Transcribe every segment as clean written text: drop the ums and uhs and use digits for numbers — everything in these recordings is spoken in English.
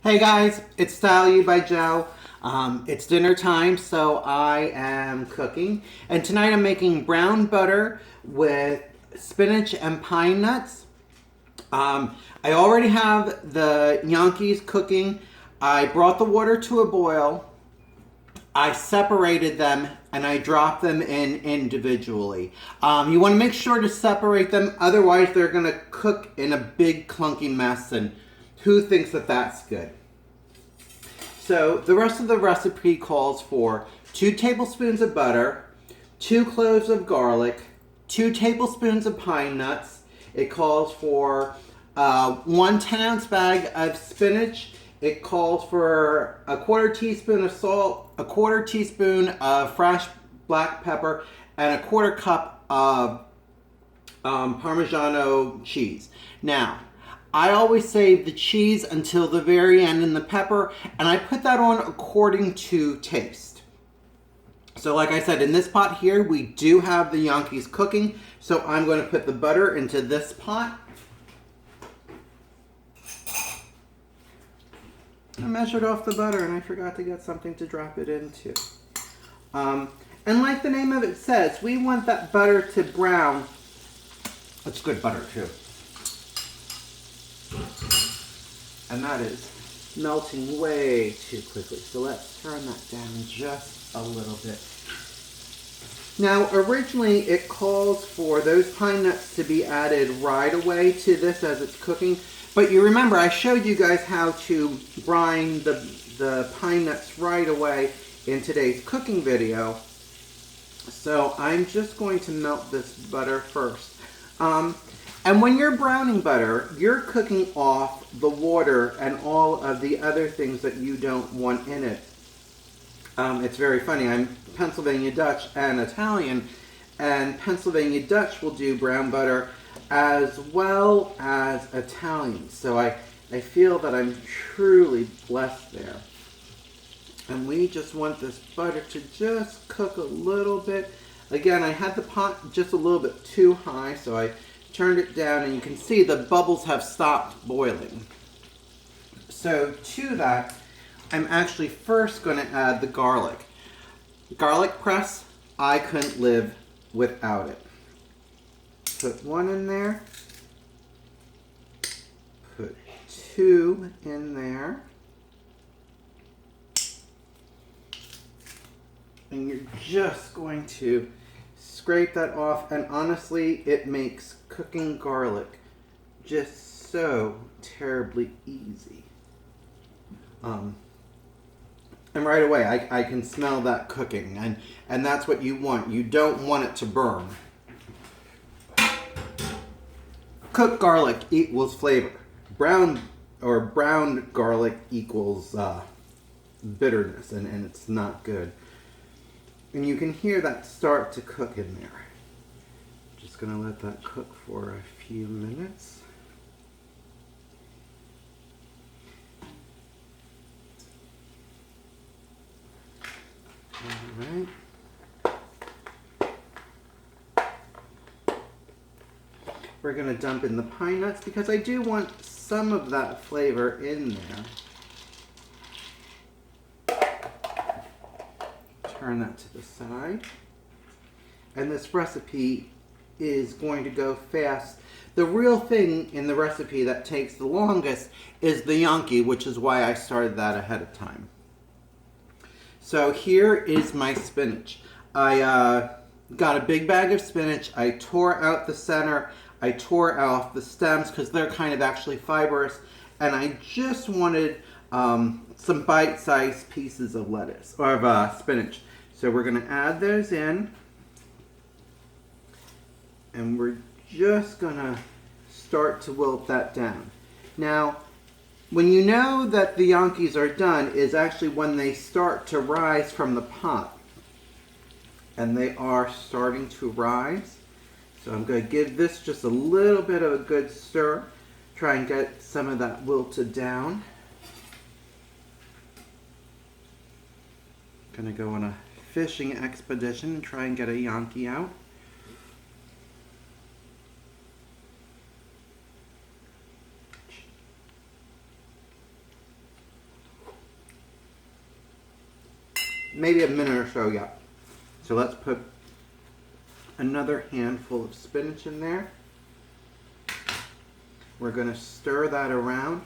Hey guys, it's Style You by Joe. It's dinner time, so I am cooking. And tonight I'm making brown butter with spinach and pine nuts. I already have the Gnocchis cooking. I brought the water to a boil. I separated them and I dropped them in individually. You want to make sure to separate them, otherwise they're going to cook in a big clunky mess, and who thinks that that's good? So the rest of the recipe calls for 2 tablespoons of butter, 2 cloves of garlic, 2 tablespoons of pine nuts. It calls for 1 10-ounce bag of spinach. It calls for a 1/4 teaspoon of salt, a 1/4 teaspoon of fresh black pepper, and a 1/4 cup of Parmigiano cheese. Now, I always save the cheese until the very end and the pepper, and I put that on according to taste. So like I said, in this pot here, we do have the Gnocchis cooking, so I'm going to put the butter into this pot. I measured off the butter and I forgot to get something to drop it into. And like the name of it says, we want that butter to brown. It's good butter too. And that is melting way too quickly. So let's turn that down just a little bit. Now, originally it calls for those pine nuts to be added right away to this as it's cooking. But you remember, I showed you guys how to brine the pine nuts right away in today's cooking video. So I'm just going to melt this butter first. And when you're browning butter, you're cooking off the water and all of the other things that you don't want in it. It's very funny. I'm Pennsylvania Dutch and Italian, and Pennsylvania Dutch will do brown butter as well as Italian. So I feel that I'm truly blessed there. And we just want this butter to just cook a little bit. Again, I had the pot just a little bit too high, so I turned it down, and you can see the bubbles have stopped boiling. So to that, I'm actually first going to add the garlic. Garlic press, I couldn't live without it. Put 1 in there. Put 2 in there. And you're just going to scrape that off, and honestly, it makes cooking garlic just so terribly easy. And right away, I can smell that cooking, and that's what you want. You don't want it to burn. Cooked garlic equals flavor. Browned garlic equals bitterness, and it's not good. And you can hear that start to cook in there. Just going to let that cook for a few minutes. All right. We're going to dump in the pine nuts because I do want some of that flavor in there. Turn that to the side. And this recipe is going to go fast. The real thing in the recipe that takes the longest is the gnocchi, which is why I started that ahead of time. So here is my spinach. I got a big bag of spinach. I tore out the center. I tore off the stems because they're kind of actually fibrous. And I just wanted some bite-sized pieces of lettuce, or of spinach. So we're going to add those in. And we're just going to start to wilt that down. Now, when you know that the Gnocchis are done is actually when they start to rise from the pot. And they are starting to rise. So I'm going to give this just a little bit of a good stir. Try and get some of that wilted down. Going to go on a fishing expedition and try and get a Gnocchi out. maybe a minute or so yet. So let's put another handful of spinach in there. We're going to stir that around.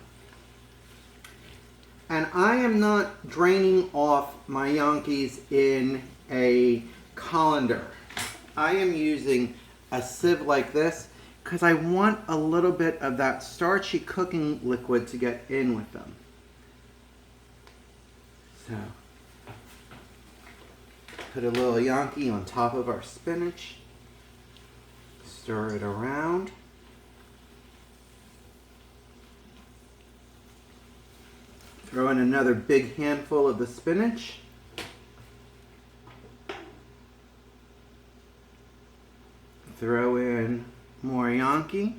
And I am not draining off my Gnocchis in a colander. I am using a sieve like this because I want a little bit of that starchy cooking liquid to get in with them. So, put a little Gnocchi on top of our spinach. Stir it around. Throw in another big handful of the spinach. Throw in more Gnocchi.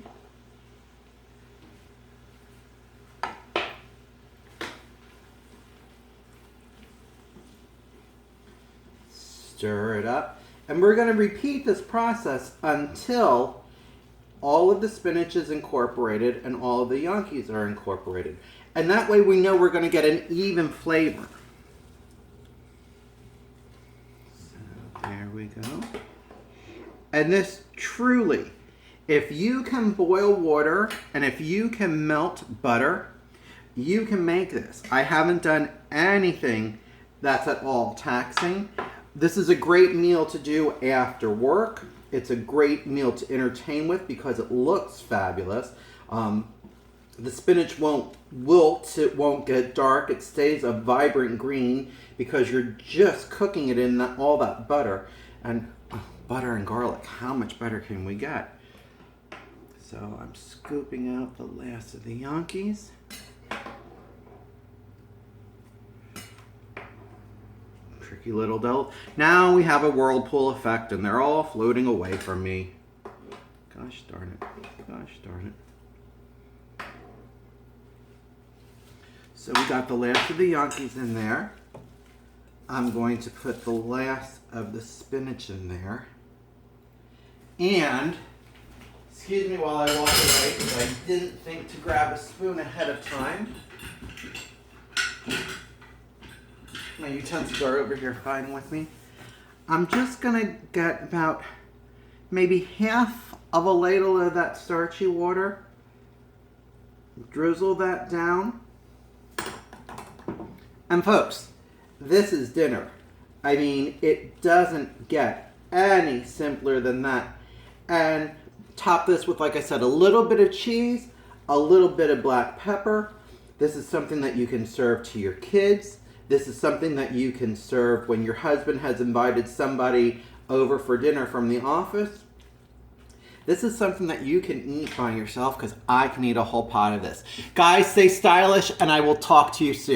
Stir it up. And we're going to repeat this process until all of the spinach is incorporated and all of the Gnocchis are incorporated. And that way we know we're going to get an even flavor. So there we go. And this truly, if you can boil water and if you can melt butter, you can make this. I haven't done anything that's at all taxing. This is a great meal to do after work. It's a great meal to entertain with because it looks fabulous. The spinach won't wilt, it won't get dark, it stays a vibrant green because you're just cooking it in all that butter. And butter and garlic, how much better can we get? So I'm scooping out the last of the Gnocchis. Tricky little dough. Now we have a whirlpool effect and they're all floating away from me. Gosh darn it. Gosh darn it. So we got the last of the Gnocchis in there. I'm going to put the last of the spinach in there. And, excuse me while I walk away because I didn't think to grab a spoon ahead of time. My utensils are over here fine with me. I'm just going to get about maybe half of a ladle of that starchy water. Drizzle that down. And folks, this is dinner. I mean, it doesn't get any simpler than that. And top this with, like I said, a little bit of cheese, a little bit of black pepper. This is something that you can serve to your kids. This is something that you can serve when your husband has invited somebody over for dinner from the office. This is something that you can eat by yourself because I can eat a whole pot of this. Guys, stay stylish and I will talk to you soon.